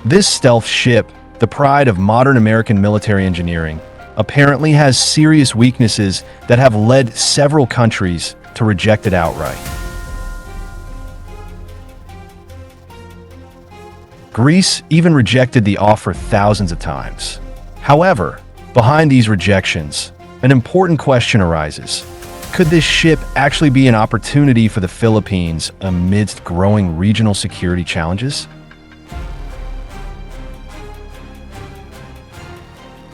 This stealth ship, the pride of modern American military engineering, apparently has serious weaknesses that have led several countries to reject it outright. Greece even rejected the offer thousands of times. However, behind these rejections, an important question arises. Could this ship actually be an opportunity for the Philippines amidst growing regional security challenges?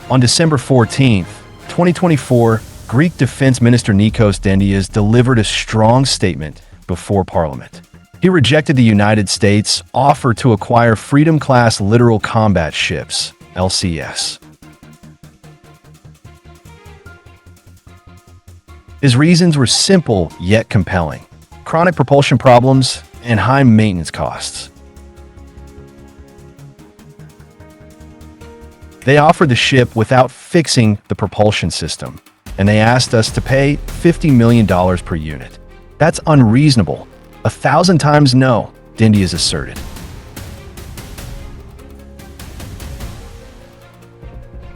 On December 14, 2024, Greek Defense Minister Nikos Dendias delivered a strong statement before Parliament. He rejected the United States' offer to acquire Freedom-Class Littoral Combat Ships, LCS. His reasons were simple yet compelling: chronic propulsion problems and high maintenance costs. They offered the ship without fixing the propulsion system, and they asked us to pay $50 million per unit. That's unreasonable. 1,000 times no, Dendias asserted.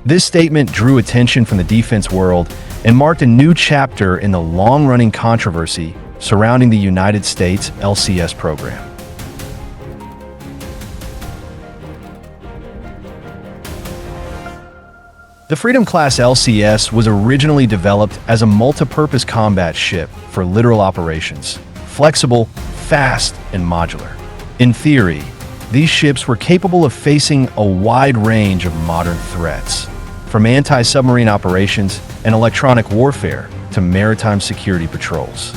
This statement drew attention from the defense world and marked a new chapter in the long-running controversy surrounding the United States LCS program. The Freedom-Class LCS was originally developed as a multi-purpose combat ship for littoral operations, flexible, fast, and modular. In theory, these ships were capable of facing a wide range of modern threats, from anti-submarine operations and electronic warfare to maritime security patrols.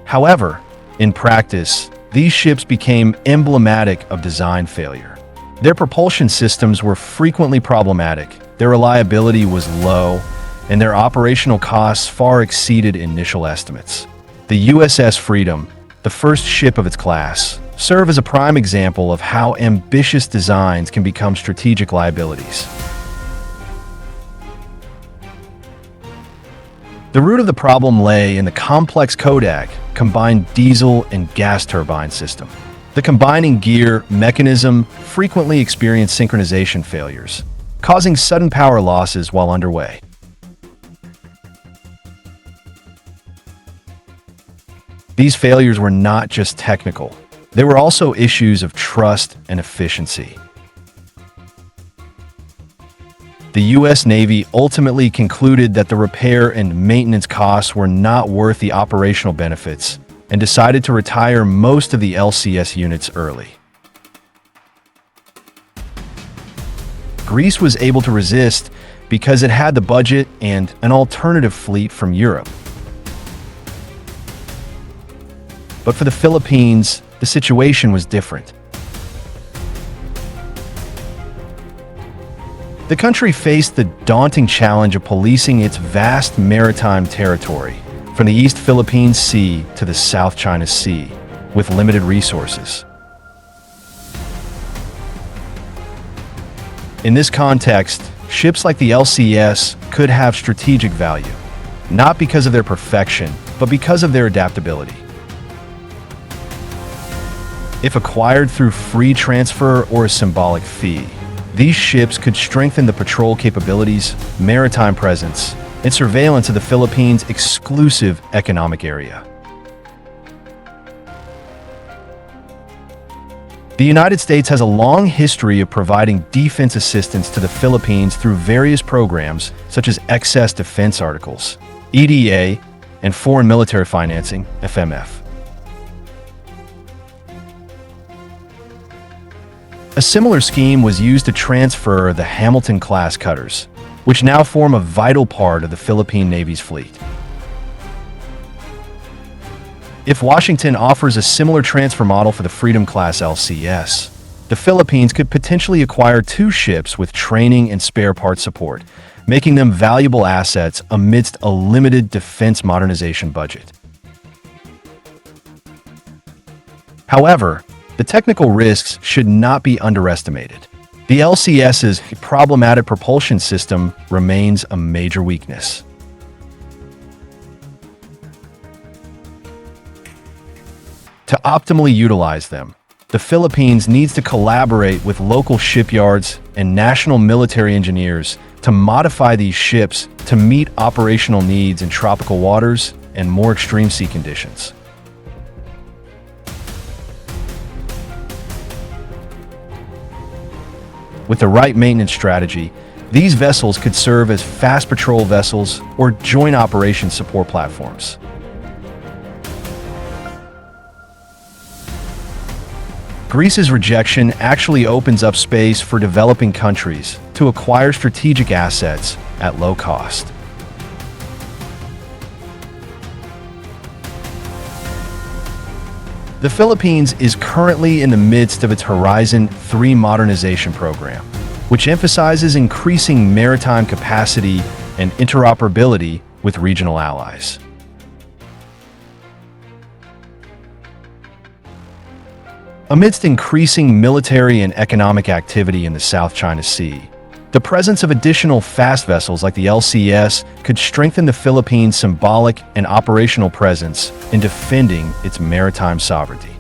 However, in practice, these ships became emblematic of design failure. Their propulsion systems were frequently problematic, their reliability was low, and their operational costs far exceeded initial estimates. The USS Freedom, the first ship of its class, served as a prime example of how ambitious designs can become strategic liabilities. The root of the problem lay in the complex Kodak combined diesel and gas turbine system. The combining gear mechanism frequently experienced synchronization failures, causing sudden power losses while underway. These failures were not just technical, they were also issues of trust and efficiency. The U.S. Navy ultimately concluded that the repair and maintenance costs were not worth the operational benefits and decided to retire most of the LCS units early. Greece was able to resist because it had the budget and an alternative fleet from Europe. But for the Philippines, the situation was different. The country faced the daunting challenge of policing its vast maritime territory, from the East Philippine Sea to the South China Sea, with limited resources. In this context, ships like the LCS could have strategic value, not because of their perfection, but because of their adaptability. If acquired through free transfer or a symbolic fee, these ships could strengthen the patrol capabilities, maritime presence, and surveillance of the Philippines' exclusive economic area. The United States has a long history of providing defense assistance to the Philippines through various programs such as Excess Defense Articles, EDA, and Foreign Military Financing, FMF. A similar scheme was used to transfer the Hamilton-class cutters, which now form a vital part of the Philippine Navy's fleet. If Washington offers a similar transfer model for the Freedom-Class LCS, the Philippines could potentially acquire 2 ships with training and spare parts support, making them valuable assets amidst a limited defense modernization budget. However, the technical risks should not be underestimated. The LCS's problematic propulsion system remains a major weakness. To optimally utilize them, the Philippines needs to collaborate with local shipyards and national military engineers to modify these ships to meet operational needs in tropical waters and more extreme sea conditions. With the right maintenance strategy, these vessels could serve as fast patrol vessels or joint operations support platforms. Greece's rejection actually opens up space for developing countries to acquire strategic assets at low cost. The Philippines is currently in the midst of its Horizon 3 modernization program, which emphasizes increasing maritime capacity and interoperability with regional allies. Amidst increasing military and economic activity in the South China Sea, the presence of additional fast vessels like the LCS could strengthen the Philippines' symbolic and operational presence in defending its maritime sovereignty.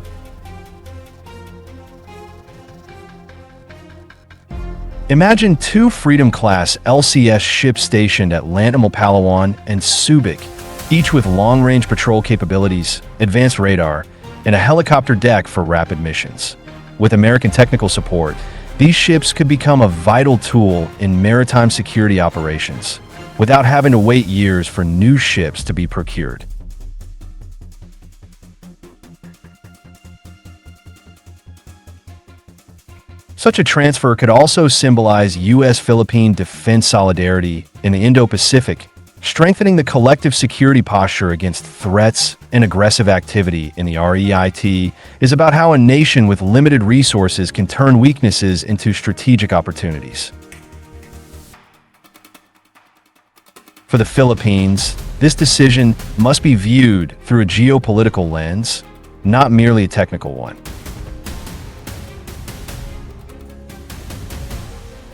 Imagine two Freedom-Class LCS ships stationed at Lantamal, Palawan, and Subic, each with long-range patrol capabilities, advanced radar, and a helicopter deck for rapid missions. With American technical support, these ships could become a vital tool in maritime security operations, without having to wait years for new ships to be procured. Such a transfer could also symbolize U.S.-Philippine defense solidarity in the Indo-Pacific, strengthening the collective security posture against threats and aggressive activity in the REIT is about how a nation with limited resources can turn weaknesses into strategic opportunities. For the Philippines, this decision must be viewed through a geopolitical lens, not merely a technical one.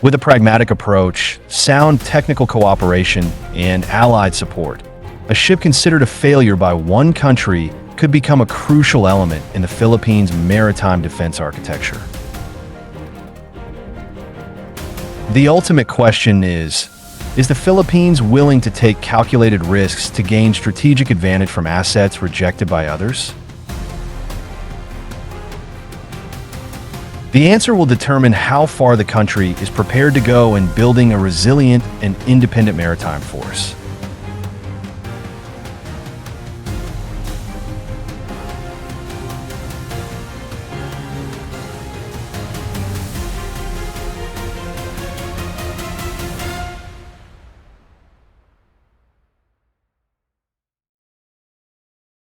With a pragmatic approach, sound technical cooperation, and allied support, a ship considered a failure by one country could become a crucial element in the Philippines' maritime defense architecture. The ultimate question is the Philippines willing to take calculated risks to gain strategic advantage from assets rejected by others? The answer will determine how far the country is prepared to go in building a resilient and independent maritime force.